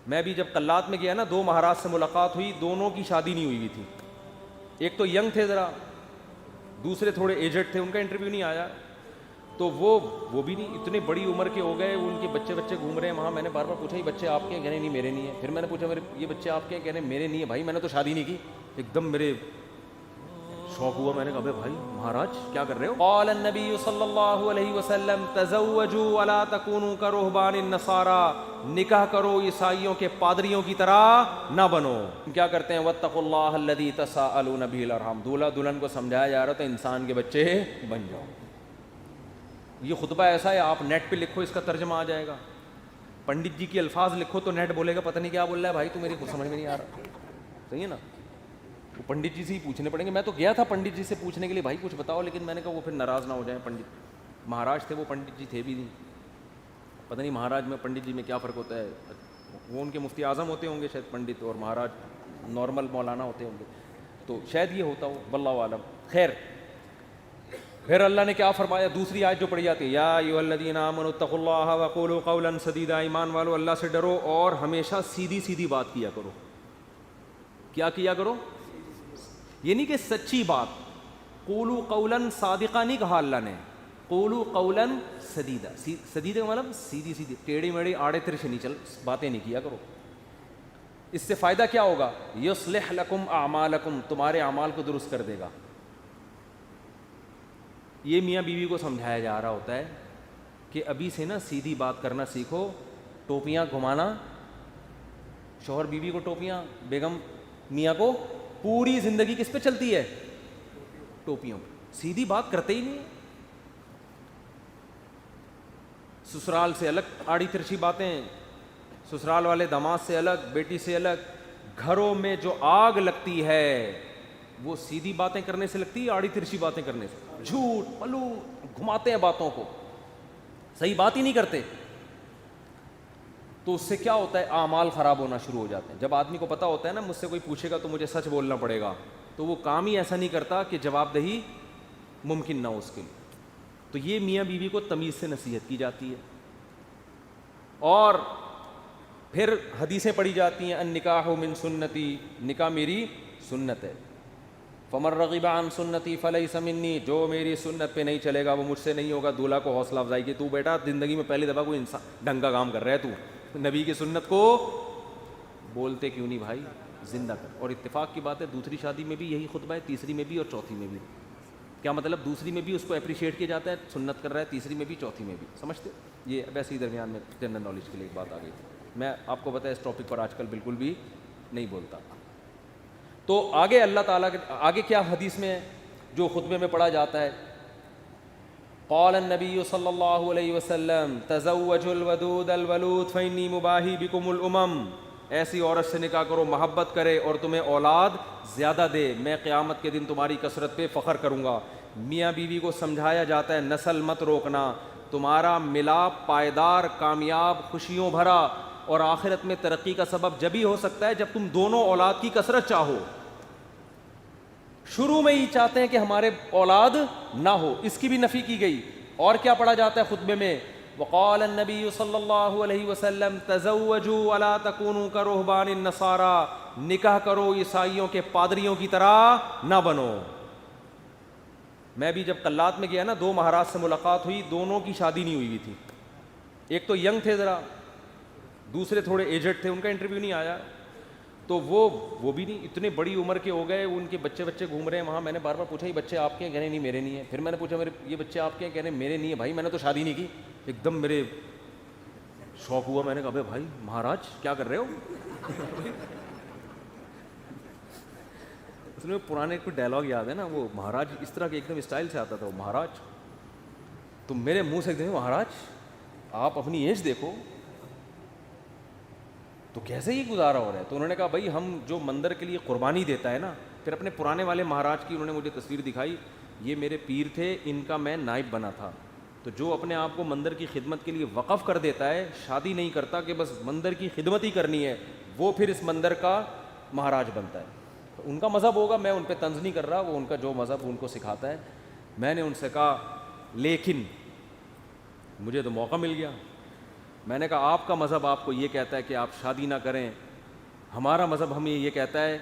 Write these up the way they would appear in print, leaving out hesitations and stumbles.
میں بھی جب قلات میں گیا نا، 2 مہاراج سے ملاقات ہوئی، دونوں کی شادی نہیں ہوئی تھی. ایک تو ینگ تھے ذرا، دوسرے تھوڑے ایجڈ تھے، ان کا انٹرویو نہیں آیا. تو وہ بھی نہیں، اتنے بڑی عمر کے ہو گئے، ان کے بچے گھوم رہے ہیں وہاں. میں نے بار بار پوچھا یہ بچے آپ کے ہیں؟ کہنے نہیں میرے نہیں ہیں. پھر میں نے پوچھا یہ بچے آپ کے ہیں؟ کہنے میرے نہیں ہیں. بھائی میں نے تو شادی نہیں کی. ایک دم میرے شوق ہوا. میں نے کہا بھائی مہاراج کیا کر رہے ہو؟ قال النبی صلی اللہ علیہ وسلم تزوجوا ولا تکونوا کرہبان النصارى، نکاح کرو عیسائیوں کے پادریوں کی طرح نہ بنو. کیا کرتے ہیں؟ واتقوا اللہ الذی تساءلون به الارحام. دولہا دلہن کو سمجھایا جا رہا تھا انسان کے بچے بن جاؤ. یہ خطبہ ایسا ہے، آپ نیٹ پہ لکھو اس کا ترجمہ آ جائے گا. پنڈت جی کی الفاظ لکھو تو نیٹ بولے گا پتہ نہیں کیا بول رہا ہے بھائی، تو میری کچھ سمجھ میں نہیں آ رہا. صحیح ہے نا؟ وہ پنڈت جی سے ہی پوچھنے پڑیں گے. میں تو گیا تھا پنڈت جی سے پوچھنے کے لیے بھائی کچھ بتاؤ، لیکن میں نے کہا وہ پھر ناراض نہ ہو جائیں. پنڈت مہاراج تھے وہ، پنڈت جی تھے بھی نہیں. پتہ نہیں مہاراج میں پنڈت جی میں کیا فرق ہوتا ہے. وہ ان کے مفتی اعظم ہوتے ہوں گے شاید پنڈت، اور مہاراج نارمل مولانا ہوتے ہوں گے، تو شاید یہ ہوتا ہو، واللہ عالم. خیر، پھر اللہ نے کیا فرمایا؟ دوسری آیت جو پڑھی جاتی ہے، یا ایھا الذین آمنوا اتقوا اللہ وقولوا قولا سدیدا. ایمان والو اللہ سے ڈرو اور ہمیشہ سیدھی سیدھی بات کیا کرو. کیا کیا کرو؟ یہ نہیں کہ سچی بات. قولوا قولا صادقا نہیں کہا اللہ نے، قولوا قولا سدیدا. سدیدا کا مطلب سیدھی سیدھی، ٹیڑھی میڑھی آڑے ترچھے نہیں چل باتیں نہیں کیا کرو. اس سے فائدہ کیا ہوگا؟ یصلح لکم اعمالکم، تمہارے اعمال کو درست کر دے گا. یہ میاں بیوی کو سمجھایا جا رہا ہوتا ہے کہ ابھی سے نا سیدھی بات کرنا سیکھو. ٹوپیاں گھمانا، شوہر بیوی کو ٹوپیاں، بیگم میاں کو، پوری زندگی کس پہ چلتی ہے؟ ٹوپیوں پہ. سیدھی بات کرتے ہی نہیں. سسرال سے الگ آڑی ترچھی باتیں، سسرال والے داماد سے الگ، بیٹی سے الگ. گھروں میں جو آگ لگتی ہے وہ سیدھی باتیں کرنے سے لگتی ہے، آڑی ترچھی باتیں کرنے سے. جھوٹ پلو گھماتے ہیں باتوں کو، صحیح بات ہی نہیں کرتے. تو اس سے کیا ہوتا ہے؟ اعمال خراب ہونا شروع ہو جاتے ہیں. جب آدمی کو پتہ ہوتا ہے نا مجھ سے کوئی پوچھے گا تو مجھے سچ بولنا پڑے گا، تو وہ کام ہی ایسا نہیں کرتا کہ جواب دہی ممکن نہ ہو اس کے لیے. تو یہ میاں بیوی کو تمیز سے نصیحت کی جاتی ہے. اور پھر حدیثیں پڑھی جاتی ہیں، النکاح من سنتی، نکاح میری سنت ہے. فمن رغب عن سنتی فلیس منی، جو میری سنت پہ نہیں چلے گا وہ مجھ سے نہیں ہوگا. دولہا کو حوصلہ افزائی کی، تو بیٹا زندگی میں پہلی دفعہ کوئی انسان ڈھنگ کا کام کر رہا ہے، تو نبی کی سنت کو بولتے کیوں نہیں بھائی، زندہ کر. اور اتفاق کی بات ہے دوسری شادی میں بھی یہی خطبہ ہے، تیسری میں بھی اور چوتھی میں بھی. کیا مطلب؟ دوسری میں بھی اس کو اپریشیٹ کیا جاتا ہے، سنت کر رہا ہے، تیسری میں بھی چوتھی میں بھی. سمجھتے؟ یہ ویسے ہی درمیان میں جنرل نالج کے لیے ایک بات آ گئی تھی. میں آپ کو پتہ ہے اس ٹاپک پر آج کل بالکل بھی نہیں بولتا. تو آگے اللہ تعالیٰ کے آگے کیا حدیث میں ہے جو خطبے میں پڑھا جاتا ہے؟ قال النبی صلی اللہ علیہ وسلم تزوجوا الودود الولود فانی مباہی بکم الامم. ایسی عورت سے نکاح کرو محبت کرے اور تمہیں اولاد زیادہ دے، میں قیامت کے دن تمہاری کثرت پہ فخر کروں گا. میاں بیوی کو سمجھایا جاتا ہے نسل مت روکنا، تمہارا ملاپ پائیدار، کامیاب، خوشیوں بھرا اور آخرت میں ترقی کا سبب جبھی ہو سکتا ہے جب تم دونوں اولاد کی کثرت چاہو. شروع میں ہی چاہتے ہیں کہ ہمارے اولاد نہ ہو، اس کی بھی نفی کی گئی. اور کیا پڑھا جاتا ہے خطبے میں؟ وقال النبی صلی اللہ علیہ وسلم تزوجوا ولا تکونوا کرہبان النصارى، نکاح کرو عیسائیوں کے پادریوں کی طرح نہ بنو. میں بھی جب قلات میں گیا نا، 2 مہاراج سے ملاقات ہوئی، دونوں کی شادی نہیں ہوئی تھی. ایک تو ینگ تھے ذرا، دوسرے تھوڑے ایجڈ تھے، ان کا انٹرویو نہیں آیا. تو وہ بھی نہیں، اتنے بڑی عمر کے ہو گئے، ان کے بچے گھوم رہے ہیں وہاں. میں نے بار بار پوچھا یہ بچے آپ کے ہیں؟ کہنے نہیں میرے نہیں ہیں. پھر میں نے پوچھا یہ بچے آپ کے ہیں؟ کہنے میرے نہیں ہیں. بھائی میں نے تو شادی نہیں کی. ایک دم میرے شوق ہوا. میں نے کہا بھائی مہاراج کیا کر رہے ہو؟ اس میں پرانے کوئی ڈائلاگ یاد ہے نا، وہ مہاراج اس طرح کے ایک دم اسٹائل سے آتا تھا، وہ مہاراج. تو میرے منہ سے ایک دم مہاراج آپ اپنی ایج دیکھو تو کیسے ہی گزارا ہو رہا ہے. تو انہوں نے کہا بھائی ہم جو مندر کے لیے قربانی دیتا ہے نا. پھر اپنے پرانے والے مہاراج کی انہوں نے مجھے تصویر دکھائی، یہ میرے پیر تھے، ان کا میں نائب بنا تھا. تو جو اپنے آپ کو مندر کی خدمت کے لیے وقف کر دیتا ہے، شادی نہیں کرتا کہ بس مندر کی خدمت ہی کرنی ہے، وہ پھر اس مندر کا مہاراج بنتا ہے. تو ان کا مذہب ہوگا، میں ان پہ طنز نہیں کر رہا، وہ ان کا جو مذہب ان کو سکھاتا ہے. میں نے ان سے کہا لیکن مجھے تو موقع مل گیا. میں نے کہا آپ کا مذہب آپ کو یہ کہتا ہے کہ آپ شادی نہ کریں, ہمارا مذہب ہمیں یہ کہتا ہے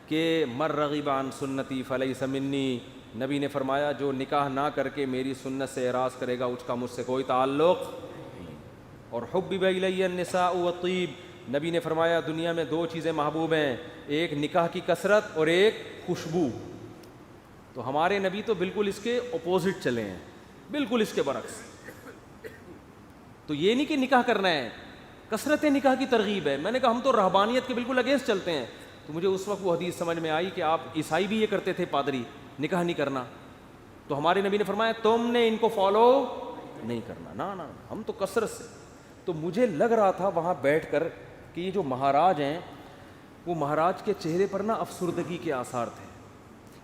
کہ مر رغب عن سنتی فلیس منی. نبی نے فرمایا جو نکاح نہ کر کے میری سنت سے اعراض کرے گا اس کا مجھ سے کوئی تعلق نہیں. اور حبب الی النساء والطیب, نبی نے فرمایا دنیا میں دو چیزیں محبوب ہیں, ایک نکاح کی کثرت اور ایک خوشبو. تو ہمارے نبی تو بالکل اس کے اپوزٹ چلے ہیں, بالکل اس کے برعکس. تو یہ نہیں کہ نکاح کرنا ہے, کثرت نکاح کی ترغیب ہے. میں نے کہا ہم تو رہبانیت کے بالکل اگینسٹ چلتے ہیں. تو مجھے اس وقت وہ حدیث سمجھ میں آئی کہ آپ عیسائی بھی یہ کرتے تھے, پادری نکاح نہیں کرنا. تو ہمارے نبی نے فرمایا تم نے ان کو فالو نہیں کرنا, نا نا ہم تو کثرت سے. تو مجھے لگ رہا تھا وہاں بیٹھ کر کہ یہ جو مہاراج ہیں وہ مہاراج کے چہرے پر نا افسردگی کے آثار تھے.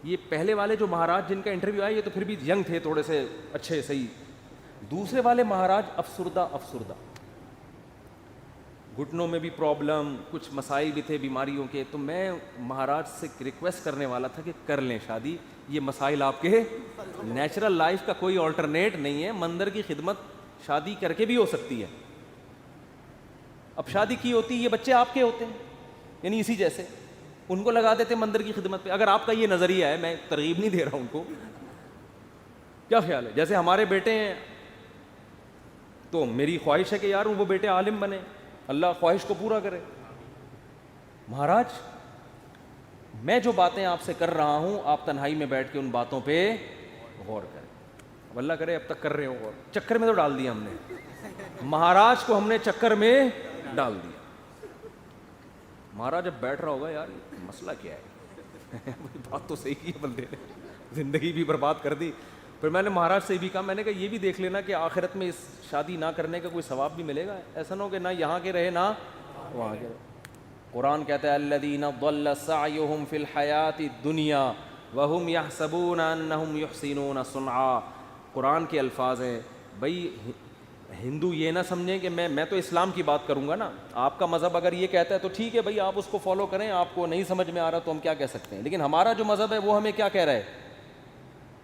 یہ پہلے والے جو مہاراج جن کا انٹرویو آیا یہ تو پھر بھی ینگ تھے, تھوڑے سے اچھے صحیح. دوسرے والے مہاراج افسردہ, گھٹنوں میں بھی پرابلم, کچھ مسائل بھی تھے بیماریوں کے. تو میں مہاراج سے ریکویسٹ کرنے والا تھا کہ کر لیں شادی, یہ مسائل آپ کے نیچرل لائف کا کوئی آلٹرنیٹ نہیں ہے. مندر کی خدمت شادی کر کے بھی ہو سکتی ہے. اب شادی کی ہوتی یہ بچے آپ کے ہوتے ہیں, یعنی اسی جیسے ان کو لگا دیتے مندر کی خدمت پہ. اگر آپ کا یہ نظریہ ہے, میں ترغیب نہیں دے رہا ہوں ان کو, کیا خیال ہے؟ جیسے ہمارے بیٹے ہیں تو میری خواہش ہے کہ یار وہ بیٹے عالم بنے, اللہ خواہش کو پورا کرے. مہاراج میں جو باتیں آپ سے کر رہا ہوں آپ تنہائی میں بیٹھ کے ان باتوں پہ غور کریں. اب اللہ کرے اب تک کر رہے ہو غور. چکر میں تو ڈال دیا ہم نے, مہاراج کو ہم نے چکر میں ڈال دیا. مہاراج اب بیٹھ رہا ہوگا یار مسئلہ کیا ہے, بات تو صحیح کی ہے بندے نے, زندگی بھی برباد کر دی. پھر میں نے مہاراج سے بھی کہا, میں نے کہا یہ بھی دیکھ لینا کہ آخرت میں اس شادی نہ کرنے کا کوئی ثواب بھی ملے گا. ایسا نہ ہو کہ نہ یہاں کے رہے نہ وہاں کے رہے. قرآن کہتا ہے الذین ضل سعیہم فی الحیاۃ الدنیا وہم یحسبون انہم یحسنون صنعا. قرآن کے الفاظ ہیں. بھائی ہندو یہ نہ سمجھیں کہ میں تو اسلام کی بات کروں گا نا, آپ کا مذہب اگر یہ کہتا ہے تو ٹھیک ہے بھائی آپ اس کو فالو کریں, آپ کو نہیں سمجھ میں آ رہا تو ہم کیا کہہ سکتے ہیں. لیکن ہمارا جو مذہب ہے وہ ہمیں کیا کہہ رہا ہے,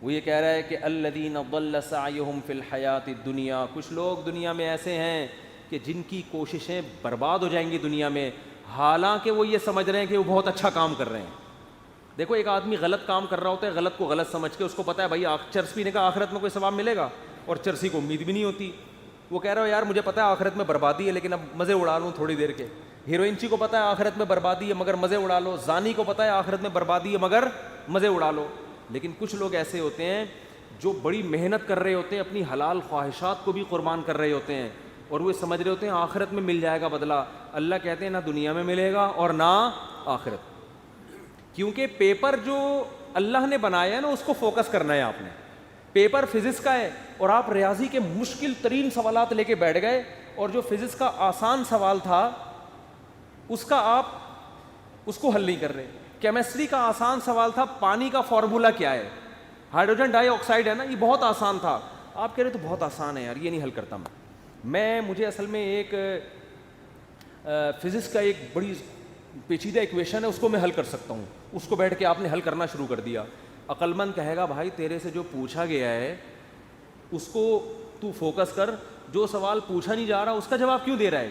وہ یہ کہہ رہا ہے کہ الذین ضل سعیہم فی الحیاۃ الدنیا. کچھ لوگ دنیا میں ایسے ہیں کہ جن کی کوششیں برباد ہو جائیں گی دنیا میں, حالانکہ وہ یہ سمجھ رہے ہیں کہ وہ بہت اچھا کام کر رہے ہیں. دیکھو ایک آدمی غلط کام کر رہا ہوتا ہے, غلط کو غلط سمجھ کے, اس کو پتہ ہے بھائی چرس پینے کا آخرت میں کوئی ثواب ملے گا, اور چرسی کو امید بھی نہیں ہوتی. وہ کہہ رہا ہو یار مجھے پتہ ہے آخرت میں بربادی ہے لیکن اب مزے اڑا لوں تھوڑی دیر کے. ہیروئنچی کو پتہ ہے آخرت میں بربادی ہے مگر مزے اڑا لو. زانی کو پتہ ہے آخرت میں بربادی ہے مگر مزے اڑا لو. لیکن کچھ لوگ ایسے ہوتے ہیں جو بڑی محنت کر رہے ہوتے ہیں, اپنی حلال خواہشات کو بھی قربان کر رہے ہوتے ہیں, اور وہ سمجھ رہے ہوتے ہیں آخرت میں مل جائے گا بدلہ. اللہ کہتے ہیں نہ دنیا میں ملے گا اور نہ آخرت. کیونکہ پیپر جو اللہ نے بنایا ہے نا اس کو فوکس کرنا ہے آپ نے. پیپر فزکس کا ہے اور آپ ریاضی کے مشکل ترین سوالات لے کے بیٹھ گئے, اور جو فزکس کا آسان سوال تھا اس کا آپ اس کو حل نہیں کر رہے. کیمسٹری کا آسان سوال تھا پانی کا فارمولا کیا ہے, ہائیڈروجن ڈائی آکسائڈ ہے نا, یہ بہت آسان تھا. آپ کہہ رہے تو بہت آسان ہے یار, یہ نہیں حل کرتا مجھے اصل میں ایک فزکس کا ایک بڑی پیچیدہ ایکویشن ہے اس کو میں حل کر سکتا ہوں. اس کو بیٹھ کے آپ نے حل کرنا شروع کر دیا. عقل مند کہے گا بھائی تیرے سے جو پوچھا گیا ہے اس کو تو فوکس کر, جو سوال پوچھا نہیں جا رہا اس کا جواب کیوں دے رہا ہے.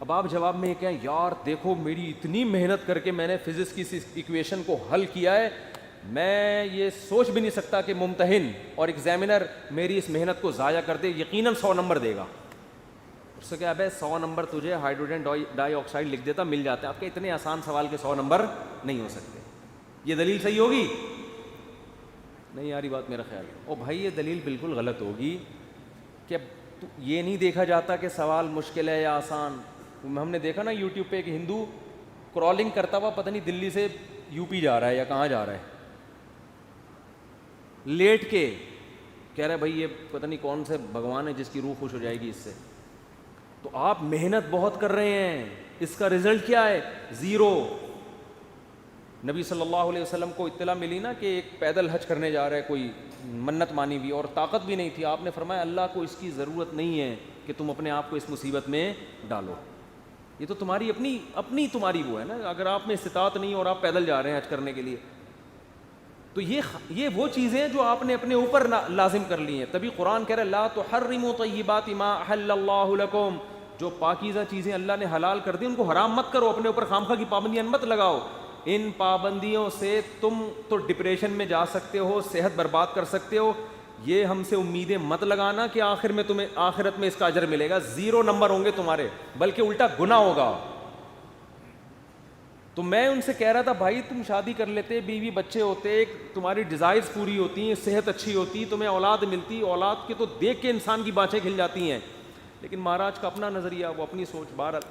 اب آپ جواب میں یہ کہیں یار دیکھو میری اتنی محنت کر کے میں نے فزکس کی اس ایکویشن کو حل کیا ہے, میں یہ سوچ بھی نہیں سکتا کہ ممتحن اور ایگزامینر میری اس محنت کو ضائع کر دے, یقیناً 100 نمبر دے گا. اس سے کیا ہے 100 نمبر تجھے ہائیڈروجن ڈائی آکسائڈ لکھ دیتا مل جاتا ہے. آپ کے اتنے آسان سوال کے 100 نمبر نہیں ہو سکتے. یہ دلیل صحیح ہوگی نہیں یاری بات میرا خیال ہے. او بھائی یہ دلیل بالکل غلط ہوگی کہ یہ نہیں دیکھا جاتا کہ سوال مشکل ہے یا آسان. ہم نے دیکھا نا یوٹیوب پہ ایک ہندو کرالنگ کرتا ہوا پتہ نہیں دلی سے یو پی جا رہا ہے یا کہاں جا رہا ہے, لیٹ کے کہہ رہا ہے بھائی یہ پتہ نہیں کون سے بھگوان ہے جس کی روح خوش ہو جائے گی اس سے. تو آپ محنت بہت کر رہے ہیں, اس کا رزلٹ کیا ہے؟ 0. نبی صلی اللہ علیہ وسلم کو اطلاع ملی نا کہ ایک پیدل حج کرنے جا رہا ہے کوئی, منت مانی بھی اور طاقت بھی نہیں تھی. آپ نے فرمایا اللہ کو اس کی ضرورت نہیں ہے کہ تم اپنے آپ کو اس مصیبت میں ڈالو, یہ تو تمہاری اپنی تمہاری وہ ہے نا. اگر آپ میں استطاعت نہیں اور آپ پیدل جا رہے ہیں حج کرنے کے لیے تو یہ وہ چیزیں جو آپ نے اپنے اوپر لازم کر لی ہیں. تبھی قرآن کہہ رہا ہے لا تحرموا طیبات ما احل اللہ لکم, جو پاکیزہ چیزیں اللہ نے حلال کر دی ان کو حرام مت کرو, اپنے اوپر خامخواہ کی پابندیاں مت لگاؤ. ان پابندیوں سے تم تو ڈپریشن میں جا سکتے ہو, صحت برباد کر سکتے ہو. یہ ہم سے امیدیں مت لگانا کہ آخر میں تمہیں آخرت میں اس کا اجر ملے گا. 0 نمبر ہوں گے تمہارے, بلکہ الٹا گناہ ہوگا. تو میں ان سے کہہ رہا تھا بھائی تم شادی کر لیتے, بیوی بچے ہوتے, تمہاری ڈیزائرز پوری ہوتی ہیں, صحت اچھی ہوتی, تمہیں اولاد ملتی, اولاد کے تو دیکھ کے انسان کی بانچیں کھل جاتی ہیں. لیکن مہاراج کا اپنا نظریہ, وہ اپنی سوچ. بہرحال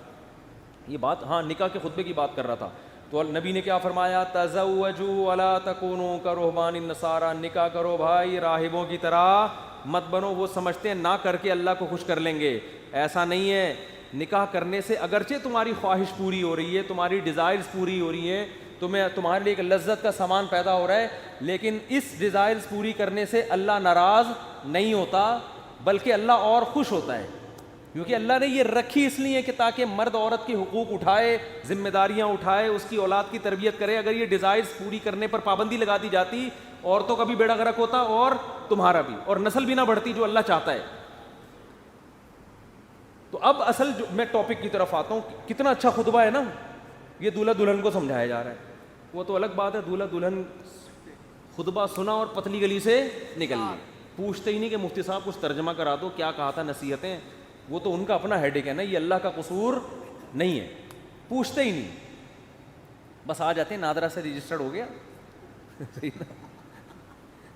یہ بات, ہاں نکاح کے خطبے کی بات کر رہا تھا. تو نبی نے کیا فرمایا, تزوجوا ولا تکونوا کرہبان النصارى, نکاح کرو بھائی راہبوں کی طرح مت بنو. وہ سمجھتے ہیں نہ کر کے اللہ کو خوش کر لیں گے, ایسا نہیں ہے. نکاح کرنے سے اگرچہ تمہاری خواہش پوری ہو رہی ہے, تمہاری ڈیزائرز پوری ہو رہی ہیں, تمہارے لیے ایک لذت کا سامان پیدا ہو رہا ہے, لیکن اس ڈیزائرز پوری کرنے سے اللہ ناراض نہیں ہوتا, بلکہ اللہ اور خوش ہوتا ہے. کیونکہ اللہ نے یہ رکھی اس لیے کہ تاکہ مرد عورت کے حقوق اٹھائے, ذمہ داریاں اٹھائے, اس کی اولاد کی تربیت کرے. اگر یہ ڈیزائرز پوری کرنے پر پابندی لگا دی جاتی, عورتوں کا بھی بیڑا غرق ہوتا اور تمہارا بھی, اور نسل بھی نہ بڑھتی جو اللہ چاہتا ہے. تو اب اصل جو میں ٹاپک کی طرف آتا ہوں, کتنا اچھا خطبہ ہے نا, یہ دولہا دلہن کو سمجھایا جا رہا ہے. وہ تو الگ بات ہے, دولہا دلہن خطبہ سنا اور پتلی گلی سے نکل گئی, پوچھتے ہی نہیں کہ مفتی صاحب کچھ ترجمہ کرا دو, کیا کہا تھا, نصیحتیں. وہ تو ان کا اپنا ہیڈک ہے نا, یہ اللہ کا قصور نہیں ہے, پوچھتے ہی نہیں, بس آ جاتے ہیں نادرا سے رجسٹرڈ ہو گیا.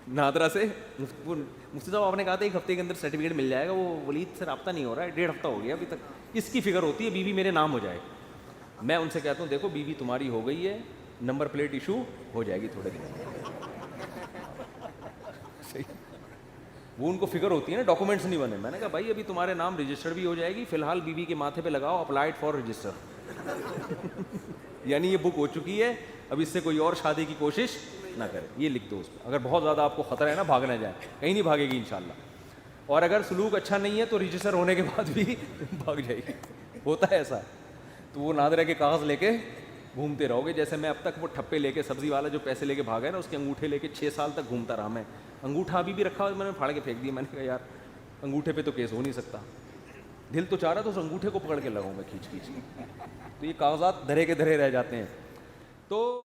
نادرا سے مفتی صاحب آپ نے کہا تھا 1 ہفتے کے اندر سرٹیفکیٹ مل جائے گا, وہ ولید سے رابطہ نہیں ہو رہا ہے, 1.5 ہفتہ ہو گیا ابھی تک. اس کی فکر ہوتی ہے بیوی میرے نام ہو جائے. میں ان سے کہتا ہوں دیکھو بیوی تمہاری ہو گئی ہے, نمبر پلیٹ ایشو ہو جائے گی تھوڑے دن. وہ ان کو فکر ہوتی ہے نا, ڈاکومنٹس نہیں بنے. میں نے کہا بھائی ابھی تمہارے نام رجسٹر بھی ہو جائے گی, فی الحال بیوی کے ماتھے پہ لگاؤ اپلائڈ فار رجسٹر. یعنی یہ بک ہو چکی ہے, اب اس سے کوئی اور شادی کی کوشش نہ کرے, یہ لکھ دو اس پہ. اگر بہت زیادہ آپ کو خطرہ ہے نا, بھاگ نہ جائے, کہیں نہیں بھاگے گی انشاءاللہ. اور اگر سلوک اچھا نہیں ہے تو رجسٹر ہونے کے بعد بھی بھاگ جائے گی, ہوتا ہے ایسا. تو وہ نادرہ کے کاغذ لے کے گھومتے رہو گے. جیسے میں اب تک وہ ٹھپے لے کے, سبزی والا جو پیسے لے کے بھاگا ہے نا, اس کے انگوٹھے لے کے 6 سال تک گھومتا رہا میں. انگوٹھا ابھی بھی رکھا ہوا, میں نے پھاڑ کے پھینک دیا. میں نے کہا یار انگوٹھے پہ تو کیس ہو نہیں سکتا, دل تو چاہ رہا تو اس انگوٹھے کو پکڑ کے لگاؤں میں کھینچ کھینچ کے. تو یہ کاغذات دھرے کے دھرے رہ جاتے ہیں. تو